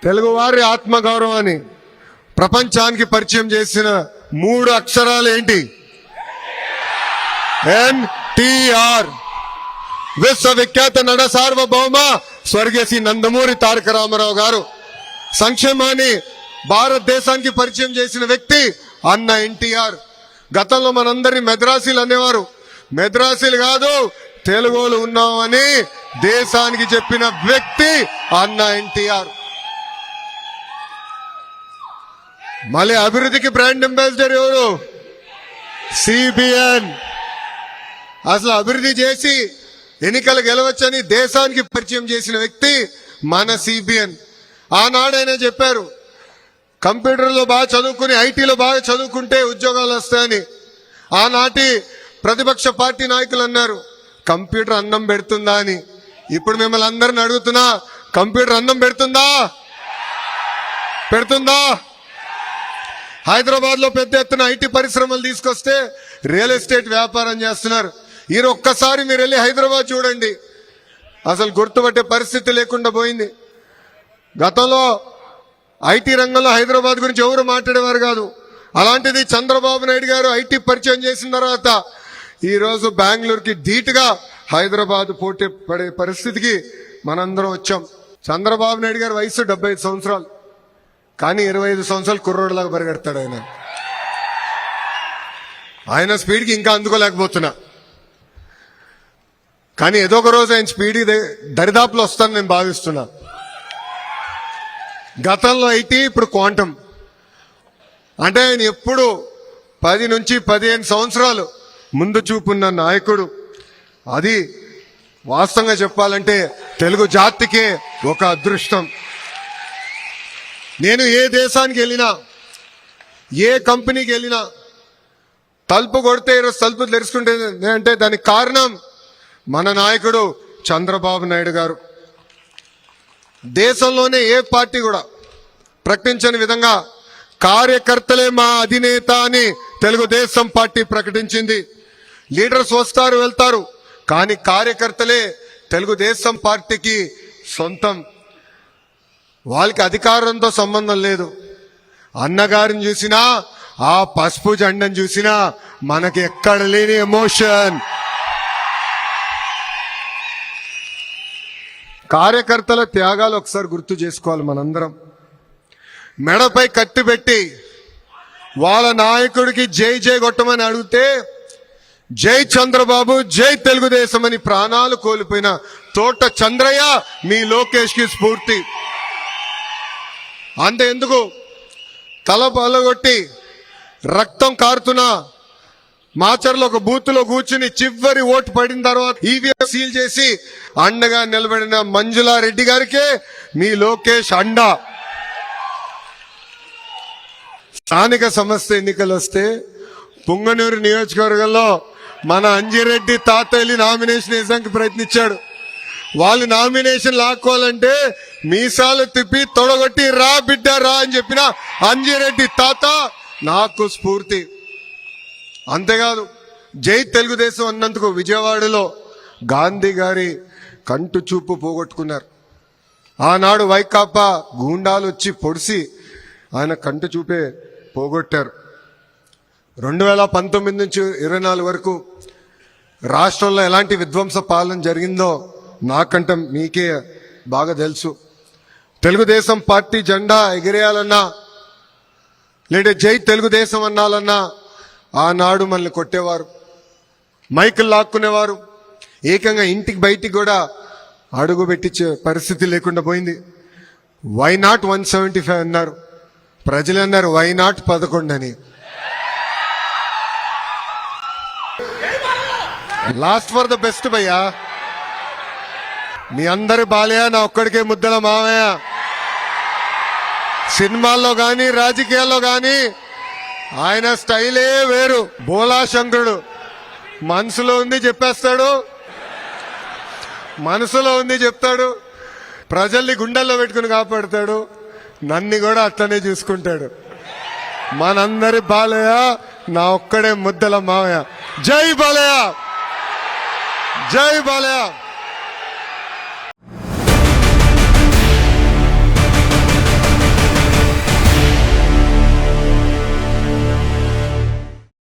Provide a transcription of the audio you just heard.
తెలుగువారి ఆత్మగౌరవాన్ని ప్రపంచానికి పరిచయం చేసిన 3 అక్షరాలు ఏంటి? ఎన్టీఆర్. విశ్వవిఖ్యాత నట సార్వభౌమ స్వర్గీయ శ్రీ నందమూరి తారక రామారావు గారు. సంక్షేమాన్ని భారతదేశానికి పరిచయం చేసిన వ్యక్తి అన్న ఎన్టీఆర్. గతంలో మనందరినీ మెద్రాసీలు అనేవారు. మెద్రాసీలు కాదు, తెలుగులు ఉన్నామని దేశానికి చెప్పిన వ్యక్తి అన్న ఎన్టీఆర్. మళ్ళీ అభివృద్ధికి బ్రాండ్ అంబాసిడర్ ఎవరు? సిబిఎన్. అసలు అభివృద్ధి చేసి ఎన్నికలు గెలవచ్చని దేశానికి పరిచయం చేసిన వ్యక్తి మన సిబిఎన్. ఆనాడైనా చెప్పారు, కంప్యూటర్లో బాగా చదువుకుని ఐటీలో బాగా చదువుకుంటే ఉద్యోగాలు వస్తాయని. ఆనాటి ప్రతిపక్ష పార్టీ నాయకులు అన్నారు, కంప్యూటర్ అన్నం పెడుతుందా అని. ఇప్పుడు మిమ్మల్ని అందరిని అడుగుతున్నా, కంప్యూటర్ అన్నం పెడుతుందా? పెడుతుందా? హైదరాబాద్ లో పెద్ద ఎత్తున ఐటీ పరిశ్రమలు తీసుకొస్తే రియల్ ఎస్టేట్ వ్యాపారం చేస్తున్నారు. ఈ ఒక్కసారి మీరు వెళ్ళి హైదరాబాద్ చూడండి, అసలు గుర్తుపట్టే పరిస్థితి లేకుండా పోయింది. గతంలో ఐటీ రంగంలో హైదరాబాద్ గురించి ఎవరు మాట్లాడేవారు కాదు. అలాంటిది చంద్రబాబు నాయుడు గారు ఐటీ పరిచయం చేసిన తర్వాత ఈ రోజు బెంగళూరుకి ధీటుగా హైదరాబాద్ పోటీ పడే పరిస్థితికి మనందరం వచ్చాం. చంద్రబాబు నాయుడు గారి వయసు 75 సంవత్సరాలు, కానీ 25 సంవత్సరాలు కుర్రోడ్లాగా పరిగెడతాడు ఆయన. ఆయన స్పీడ్కి ఇంకా అందుకోలేకపోతున్నా, కానీ ఏదో ఒక రోజు ఆయన స్పీడ్ దరిదాపులో వస్తానని నేను భావిస్తున్నా. గతంలో ఐటీ, ఇప్పుడు క్వాంటమ్. అంటే ఆయన ఎప్పుడు 10 నుంచి 15 సంవత్సరాలు ముందు చూపున్న నాయకుడు. అది వాస్తవంగా చెప్పాలంటే తెలుగు జాతికే ఒక అదృష్టం. నేను ఏ దేశానికి వెళ్ళినా, ఏ కంపెనీకి వెళ్ళినా తలుపు కొడితే ఈరోజు తలుపు తెరుచుకుంటే అంటే దానికి కారణం మన నాయకుడు చంద్రబాబు నాయుడు గారు. దేశంలోనే ఏ పార్టీ కూడా ప్రకటించని విధంగా కార్యకర్తలే మా అధినేత అని తెలుగుదేశం పార్టీ ప్రకటించింది. లీడర్స్ వస్తారు వెళ్తారు, కానీ కార్యకర్తలే తెలుగుదేశం పార్టీకి సొంతం. వాళ్ళకి అధికారంతో సంబంధం లేదు. అన్నగారిని చూసినా, ఆ పసుపు జెండను చూసినా మనకి ఎక్కడ లేని ఎమోషన్. కార్యకర్తల త్యాగాలు ఒకసారి గుర్తు చేసుకోవాలి మనందరం. మెడపై కత్తి పెట్టి వాళ్ళ నాయకుడికి జై జై కొట్టమని అడిగితే జై చంద్రబాబు, జై తెలుగుదేశం అని ప్రాణాలు కోల్పోయిన తోట చంద్రయ్య మీ లోకేష్ కి స్ఫూర్తి. అంతే ఎందుకు, తల పలగొట్టి రక్తం కారుతున్న మాచర్లో ఒక బూత్ లో కూర్చుని చివరి ఓటు పడిన తర్వాత ఈవీఎం సీల్ చేసి అండగా నిలబడిన మంజులారెడ్డి గారికే మీ లోకేష్ అండ. స్థానిక సంస్థ ఎన్నికలు వస్తే పుంగనూరు నియోజకవర్గంలో మన అంజిరెడ్డి తాత వెళ్ళి నామినేషన్ వేసానికి ప్రయత్నించాడు. వాళ్ళు నామినేషన్ లాక్కోవాలంటే మీసాలు తిప్పి తొడగొట్టి రా బిడ్డ రా అని చెప్పిన అంజిరెడ్డి తాత నాకు స్ఫూర్తి. అంతేకాదు, జై తెలుగుదేశం అన్నందుకు విజయవాడలో గాంధీ గారి కంటు చూపు పోగొట్టుకున్నారు. ఆనాడు వైకాపా గూండాలు వచ్చి పొడిసి ఆయన కంటు చూపే పోగొట్టారు. 2019 నుంచి 24 వరకు రాష్ట్రంలో ఎలాంటి విధ్వంస పాలన జరిగిందో నాకంటే మీకే బాగా తెలుసు. తెలుగుదేశం పార్టీ జెండా ఎగిరేయాలన్నా, లేదా జై తెలుగుదేశం అన్నాలన్నా ఆనాడు మనల్ని కొట్టేవారు, మైకులు లాక్కునేవారు, ఏకంగా ఇంటికి బయటికి కూడా అడుగు పెట్టించే పరిస్థితి లేకుండా పోయింది. వై నాట్ 175 అన్నారు, ప్రజలు అన్నారు వై నాట్ 11 అని. లాస్ట్ ఫర్ ద బెస్ట్ భయ్యా. మీ అందరి బాలయ్య, నా ఒక్కడికే ముద్దల మావయ్య. సినిమాల్లో గాని రాజకీయాల్లో గాని ఆయన స్టైలే వేరు. బోలా శంకరుడు, మనసులో ఉంది చెప్పేస్తాడు, మనసులో ఉంది చెప్తాడు, ప్రజల్ని గుండెల్లో పెట్టుకుని కాపాడుతాడు, నన్ను కూడా అట్లనే చూసుకుంటాడు. మనందరి బాలయ్య, నా ఒక్కడే ముద్దల మావయ్య. జై బాలయ్య, జై బాలయ్య.